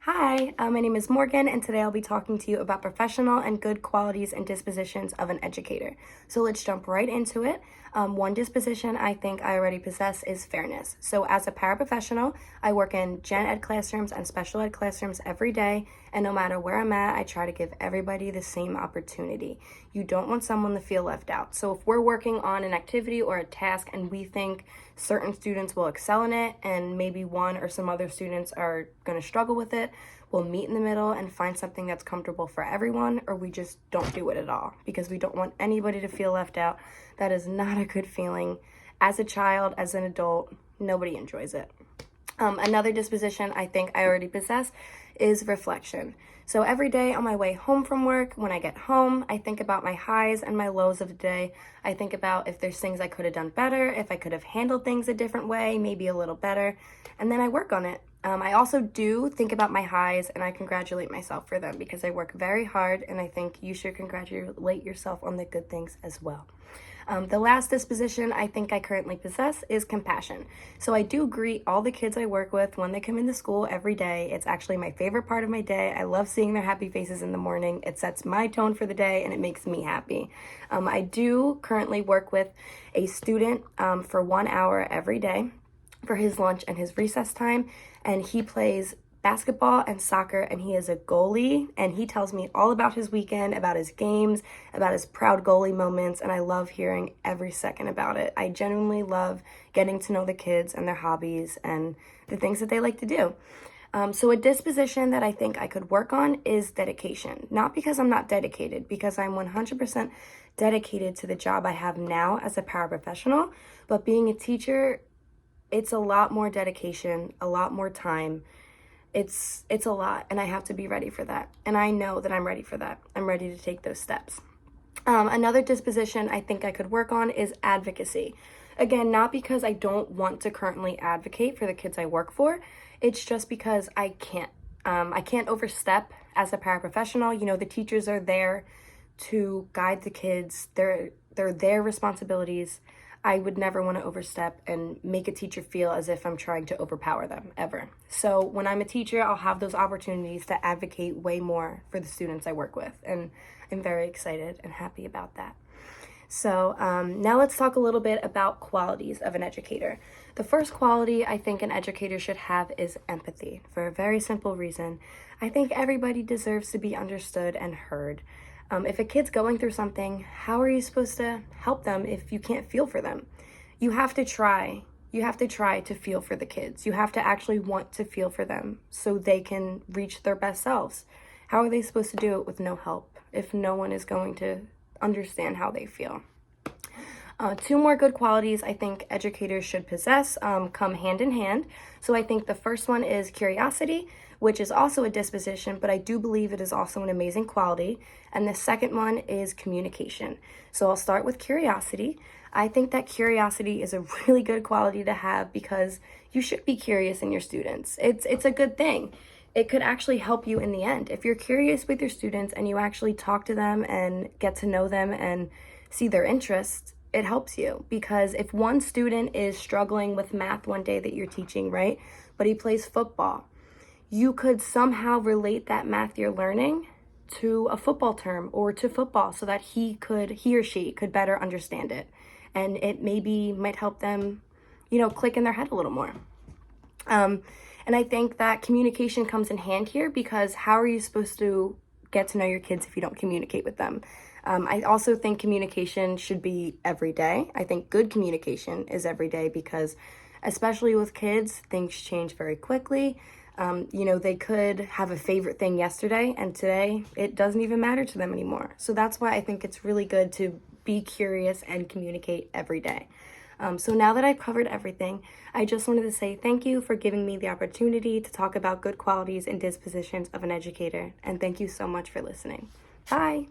Hi, my name is Morgan, and today I'll be talking to you about professional and good qualities and dispositions of an educator. So let's jump right into it. One disposition I think I already possess is fairness. So as a paraprofessional, I work in gen ed classrooms and special ed classrooms every day, and no matter where I'm at, I try to give everybody the same opportunity. You don't want someone to feel left out. So if we're working on an activity or a task and we think certain students will excel in it and maybe one or some other students are going to struggle with it, we'll meet in the middle and find something that's comfortable for everyone, or we just don't do it at all because we don't want anybody to feel left out. That is not a good feeling. As a child, as an adult, nobody enjoys it. Another disposition I think I already possess is reflection. So every day on my way home from work, when I get home, I think about my highs and my lows of the day. I think about if there's things I could have done better, if I could have handled things a different way, maybe a little better, and then I work on it. I also do think about my highs and I congratulate myself for them because I work very hard, and I think you should congratulate yourself on the good things as well. The last disposition I think I currently possess is compassion. So I do greet all the kids I work with when they come into school every day. It's actually my favorite part of my day. I love seeing their happy faces in the morning. It sets my tone for the day and it makes me happy. I do currently work with a student for 1 hour every day for his lunch and his recess time, and he plays basketball and soccer, and he is a goalie, and he tells me all about his weekend, about his games, about his proud goalie moments, and I love hearing every second about it. I genuinely love getting to know the kids and their hobbies and the things that they like to do. So a disposition that I think I could work on is dedication. Not because I'm not dedicated, because I'm 100% dedicated to the job I have now as a paraprofessional, but being a teacher, it's a lot more dedication, a lot more time. It's a lot, and I have to be ready for that. And I know that I'm ready for that. I'm ready to take those steps. Another disposition I think I could work on is advocacy. Again, not because I don't want to currently advocate for the kids I work for. It's just because I can't. I can't overstep as a paraprofessional. You know, the teachers are there to guide the kids. They're their responsibilities. I would never want to overstep and make a teacher feel as if I'm trying to overpower them, ever. So when I'm a teacher, I'll have those opportunities to advocate way more for the students I work with, and I'm very excited and happy about that. So now let's talk a little bit about qualities of an educator. The first quality I think an educator should have is empathy, for a very simple reason. I think everybody deserves to be understood and heard. If a kid's going through something, how are you supposed to help them if you can't feel for them? You have to try. You have to try to feel for the kids. You have to actually want to feel for them so they can reach their best selves. How are they supposed to do it with no help if no one is going to understand how they feel? Two more good qualities I think educators should possess come hand in hand. So I think the first one is curiosity, which is also a disposition, but I do believe it is also an amazing quality. And the second one is communication. So I'll start with curiosity. I think that curiosity is a really good quality to have because you should be curious in your students. It's a good thing. It could actually help you in the end. If you're curious with your students and you actually talk to them and get to know them and see their interests, it helps you. Because if one student is struggling with math one day that you're teaching, right, but he plays football, you could somehow relate that math you're learning to a football term or to football so that he or she could better understand it. And it maybe might help them, click in their head a little more. And I think that communication comes in hand here because how are you supposed to get to know your kids if you don't communicate with them? I also think communication should be every day. I think good communication is every day because especially with kids, things change very quickly. They could have a favorite thing yesterday and today it doesn't even matter to them anymore. So that's why I think it's really good to be curious and communicate every day. So now that I've covered everything, I just wanted to say thank you for giving me the opportunity to talk about good qualities and dispositions of an educator. And thank you so much for listening. Bye.